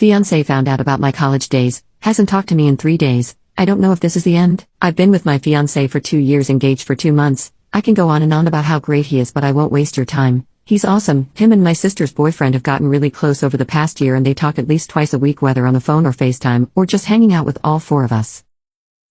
Fiancé found out about my college days, hasn't talked to me in 3 days. I don't know if this is the end. I've been with my fiancé for 2 years, engaged for 2 months. I can go on and on about how great he is, but I won't waste your time. He's awesome. Him and my sister's boyfriend have gotten really close over the past year, and they talk at least twice a week, whether on the phone or FaceTime, or just hanging out with all 4 of us.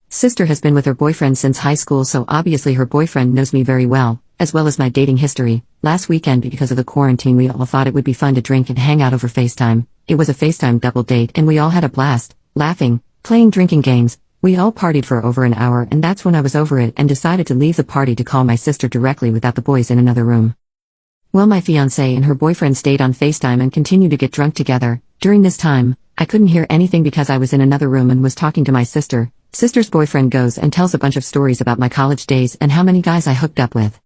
Sister has been with her boyfriend since high school, so obviously her boyfriend knows me very well, as well as my dating history. Last weekend, because of the quarantine, we all thought it would be fun to drink and hang out over FaceTime. It was a FaceTime double date, and we all had a blast, laughing, playing drinking games. We all partied for over an hour, and that's when I was over it and decided to leave the party to call my sister directly without the boys in another room. Well, my fiancé and her boyfriend stayed on FaceTime and continued to get drunk together. During this time, I couldn't hear anything because I was in another room and was talking to my sister. Sister's boyfriend goes and tells a bunch of stories about my college days and how many guys I hooked up with.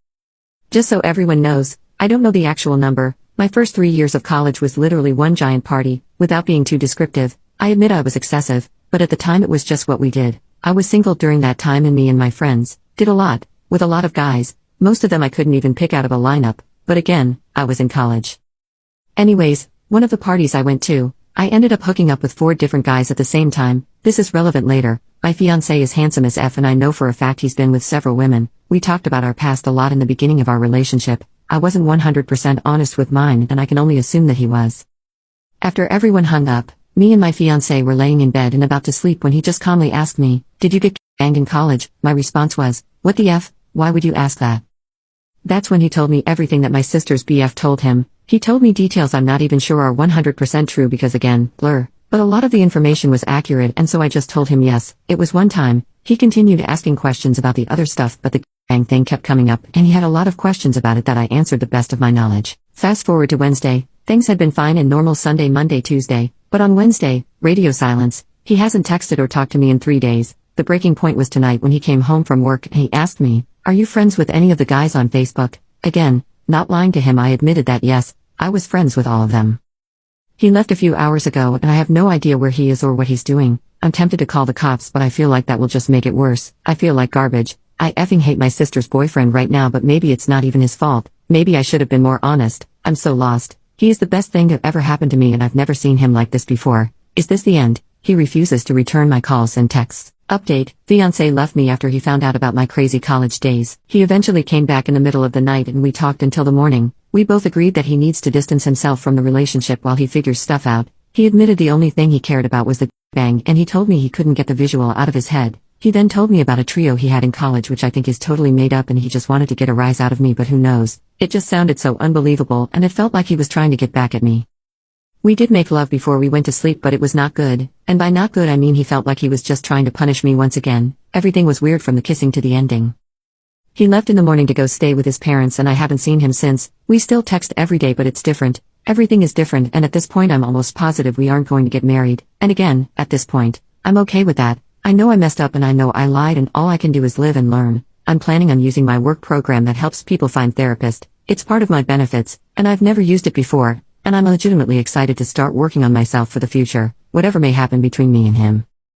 Just so everyone knows, I don't know the actual number. My first 3 years of college was literally one giant party. Without being too descriptive, I admit I was excessive, but at the time it was just what we did. I was single during that time, and me and my friends did a lot, with a lot of guys. Most of them I couldn't even pick out of a lineup, but again, I was in college. Anyways, one of the parties I went to, I ended up hooking up with 4 different guys at the same time. This is relevant later. My fiancé is handsome as F, and I know for a fact he's been with several women. We talked about our past a lot in the beginning of our relationship. I wasn't 100% honest with mine, and I can only assume that he was. After everyone hung up, me and my fiancé were laying in bed and about to sleep when he just calmly asked me, "Did you get banged in college?" My response was, "What the F? Why would you ask that?" That's when he told me everything that my sister's BF told him. He told me details I'm not even sure are 100% true because, again, blur. But a lot of the information was accurate, and so I just told him yes, it was one time. He continued asking questions about the other stuff, but the bang thing kept coming up, and he had a lot of questions about it that I answered the best of my knowledge. Fast forward to Wednesday. Things had been fine and normal Sunday, Monday, Tuesday, but on Wednesday, radio silence. He hasn't texted or talked to me in 3 days. The breaking point was tonight when he came home from work and he asked me, "Are you friends with any of the guys on Facebook?" Again, not lying to him, I admitted that yes, I was friends with all of them. He left a few hours ago, and I have no idea where he is or what he's doing. I'm tempted to call the cops, but I feel like that will just make it worse. I feel like garbage. I effing hate my sister's boyfriend right now, but maybe it's not even his fault. Maybe I should have been more honest. I'm so lost. He is the best thing to ever happen to me, and I've never seen him like this before. Is this the end? He refuses to return my calls and texts. Update: fiancé left me after he found out about my crazy college days. He eventually came back in the middle of the night and we talked until the morning. We both agreed that he needs to distance himself from the relationship while he figures stuff out. He admitted the only thing he cared about was the bang, and he told me he couldn't get the visual out of his head. He then told me about a trio he had in college, which I think is totally made up, and he just wanted to get a rise out of me, but who knows? It just sounded so unbelievable, and it felt like he was trying to get back at me. We did make love before we went to sleep, but it was not good. And by not good I mean he felt like he was just trying to punish me once again. Everything was weird from the kissing to the ending. He left in the morning to go stay with his parents, and I haven't seen him since. We still text every day, but it's different. Everything is different, and at this point I'm almost positive we aren't going to get married. And again, at this point, I'm okay with that. I know I messed up and I know I lied, and all I can do is live and learn. I'm planning on using my work program that helps people find therapists. It's part of my benefits, and I've never used it before. And I'm legitimately excited to start working on myself for the future, whatever may happen between me and him.